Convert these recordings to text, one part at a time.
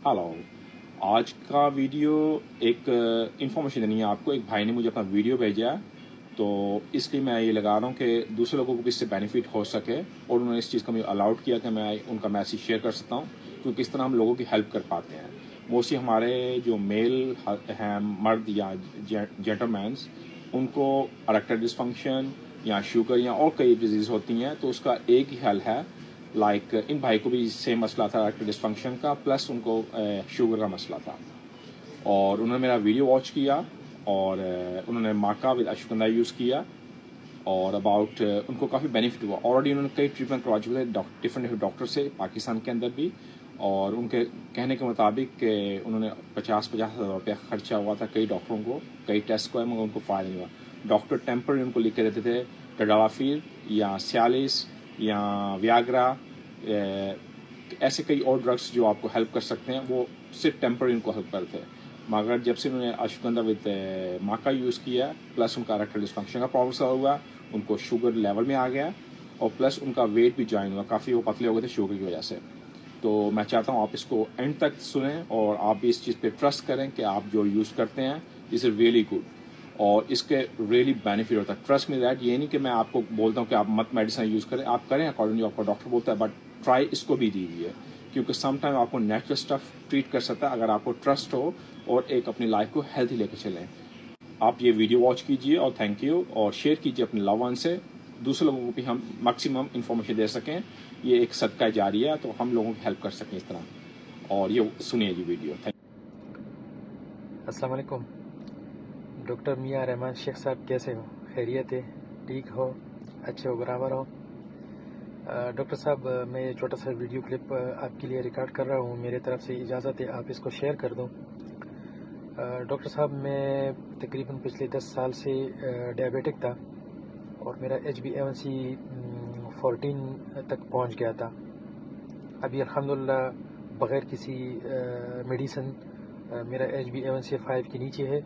Hello. आज का video एक इन्फॉर्मेशन देनी है आपको। एक भाई ने मुझे अपना वीडियो भेजा है, तो इसलिए मैं ये लगा रहा हूँ कि दूसरे लोगों को इससे बेनिफिट हो सके, और उन्होंने इस चीज़ को मुझे अलाउड किया कि मैं उनका मैसेज शेयर कर सकता हूँ, क्योंकि इस तरह हम लोगों की हेल्प कर पाते हैं। मोस्टली हमारे जो मेल हैं, मर्द या जेंटलमैन्स, उनको अरेक्टल डिसफंक्शन या शुगर या और कई डिजीज़ होती हैं, तो उसका एक ही हल है। इन भाई को भी सेम मसला था इरेक्टाइल डिस्फंक्शन का, प्लस उनको शुगर का मसला था, और उन्होंने मेरा वीडियो वॉच किया, और उन्होंने माका विद अश्वगंधा यूज़ किया, और उनको काफ़ी बेनिफिट हुआ। ऑलरेडी उन्होंने कई ट्रीटमेंट करवा चुके थे डिफरेंट डॉक्टर से, पाकिस्तान के अंदर भी, और उनके कहने के मुताबिक उन्होंने 50,000 रुपया खर्चा हुआ था कई डॉक्टरों को, कई टेस्ट को, मगर उनको फ़ायदा नहीं हुआ। डॉक्टर टेम्पररी उनको लिख के देते थे टडाफिर या सियालिस या वियाग्रा, ऐसे कई और ड्रग्स जो आपको हेल्प कर सकते हैं, वो सिर्फ टेम्पररी उनको हेल्प करते हैं। मगर जब से उन्होंने अश्वगंधा विद माका यूज़ किया, प्लस उनका इरेक्टाइल डिस्फंक्शन का प्रॉब्लम सॉल्व हुआ, उनको शुगर लेवल में आ गया, और प्लस उनका वेट भी ज्वाइन हुआ, काफ़ी वो पतले हो गए थे शुगर की वजह से। तो मैं चाहता हूँ आप इसको एंड तक सुनें, और आप भी इस चीज़ पे ट्रस्ट करें कि आप जो यूज़ करते हैं इज़ रियली गुड, और इसके रियली बेनिफिट होता है। ट्रस्ट मी दैट, ये नहीं कि मैं आपको बोलता हूँ कि आप मत मेडिसिन यूज़ करें, आप करें अकॉर्डिंग आपका डॉक्टर बोलता है, बट ट्राई इसको भी दीजिए, क्योंकि समटाइम आपको नेचुरल स्टफ ट्रीट कर सकता है, अगर आपको ट्रस्ट हो और एक अपनी लाइफ को हेल्थी लेकर चलें। आप ये वीडियो वॉच कीजिए, और थैंक यू, और शेयर कीजिए अपने लव वन से, दूसरे लोगों को भी हम मैक्सिमम इन्फॉर्मेशन दे सकें। ये एक सदका जारी है, तो हम लोगों की हेल्प कर सकें इस तरह। और ये सुनिए जी वीडियो। अस्सलाम वालेकुम। डॉक्टर मियां रहमान शेख साहब, कैसे हो? खैरियत है? ठीक हो? अच्छे हो? बराबर हो? डॉक्टर साहब, मैं ये छोटा सा वीडियो क्लिप आपके लिए रिकॉर्ड कर रहा हूँ। मेरे तरफ से इजाज़त है आप इसको शेयर कर दो। डॉक्टर साहब, मैं तकरीबन पिछले 10 साल से डायबिटिक था, और मेरा HbA1c 14 तक पहुँच गया था। अभी अल्हम्दुलिल्लाह बग़ैर किसी मेडिसिन मेरा HbA1c 5 के नीचे है,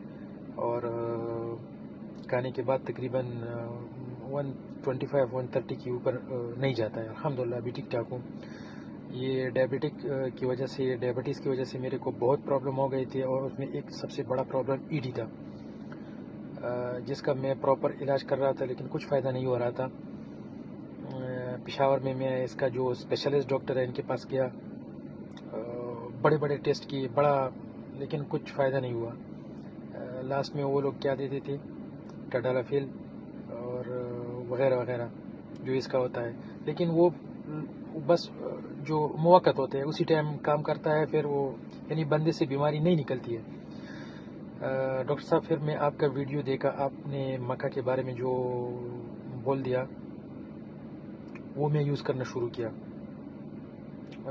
और खाने के बाद तकरीबन 125-130 के ऊपर नहीं जाता है। अल्हम्दुलिल्लाह अभी ठीक ठाक हूँ। ये डायबिटीज़ की वजह से मेरे को बहुत प्रॉब्लम हो गई थी, और उसमें एक सबसे बड़ा प्रॉब्लम ED था, जिसका मैं प्रॉपर इलाज कर रहा था, लेकिन कुछ फ़ायदा नहीं हो रहा था। पेशावर में मैं इसका जो स्पेशलिस्ट डॉक्टर है इनके पास गया, बड़े बड़े टेस्ट किए, लेकिन कुछ फ़ायदा नहीं हुआ। लास्ट में वो लोग क्या देते थे, टडालाफिल और वगैरह वगैरह जो इसका होता है, लेकिन वो बस जो मुवक्कत होते हैं, उसी टाइम काम करता है, फिर वो यानी बंदे से बीमारी नहीं निकलती है। डॉक्टर साहब, फिर मैं आपका वीडियो देखा, आपने मक्का के बारे में जो बोल दिया वो मैं यूज़ करना शुरू किया।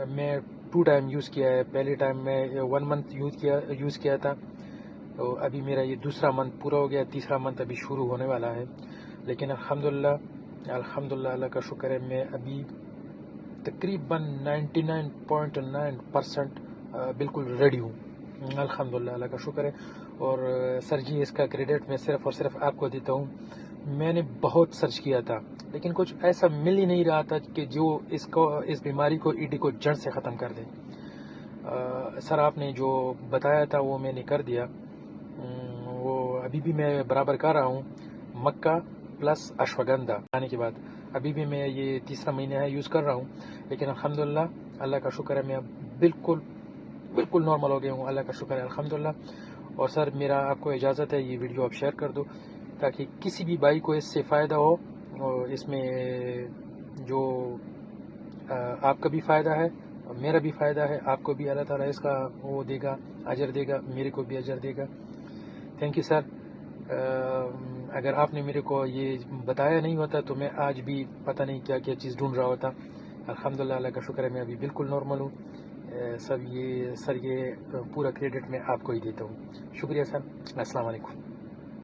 मैं 2 टाइम यूज़ किया है। पहले टाइम मैं 1 मंथ यूज़ किया था, तो अभी मेरा ये दूसरा मंथ पूरा हो गया, तीसरा मंथ अभी शुरू होने वाला है। लेकिन अल्हम्दुलिल्लाह अल्लाह का शुक्र है, मैं अभी तकरीबन 99.9% बिल्कुल रेडी हूँ। अल्हम्दुलिल्लाह अल्लाह का शुक्र है। और सर जी, इसका क्रेडिट मैं सिर्फ़ और सिर्फ आपको देता हूँ। मैंने बहुत सर्च किया था, लेकिन कुछ ऐसा मिल ही नहीं रहा था कि जो इस बीमारी को, ED को जड़ से ख़त्म कर दे। सर, आपने जो बताया था वो मैंने कर दिया। वो अभी भी मैं बराबर कर रहा हूँ, मक्का प्लस अश्वगंधा खाने के बाद। अभी भी मैं ये तीसरा महीना है यूज़ कर रहा हूँ, लेकिन अल्हम्दुलिल्लाह अल्लाह का शुक्र है, मैं बिल्कुल बिल्कुल नॉर्मल हो गया हूँ। अल्लाह का शुक्र है, अल्हम्दुलिल्लाह। और सर, मेरा आपको इजाज़त है, ये वीडियो आप शेयर कर दो, ताकि किसी भी भाई को इससे फ़ायदा हो। और इसमें जो आपका भी फ़ायदा है और मेरा भी फ़ायदा है, आपको भी अल्लाह ताला इसका वो देगा, अजर देगा, मेरे को भी अजर देगा। Thank you sir. अगर आपने मेरे को ये बताया नहीं होता तो मैं आज भी पता नहीं क्या क्या चीज़ ढूंढ रहा होता। अल्हम्दुलिल्लाह अल्लाह का शुक्र है, मैं अभी बिल्कुल नॉर्मल हूँ। सर, ये पूरा क्रेडिट मैं आपको ही देता हूँ। शुक्रिया सर। अस्सलाम वालेकुम।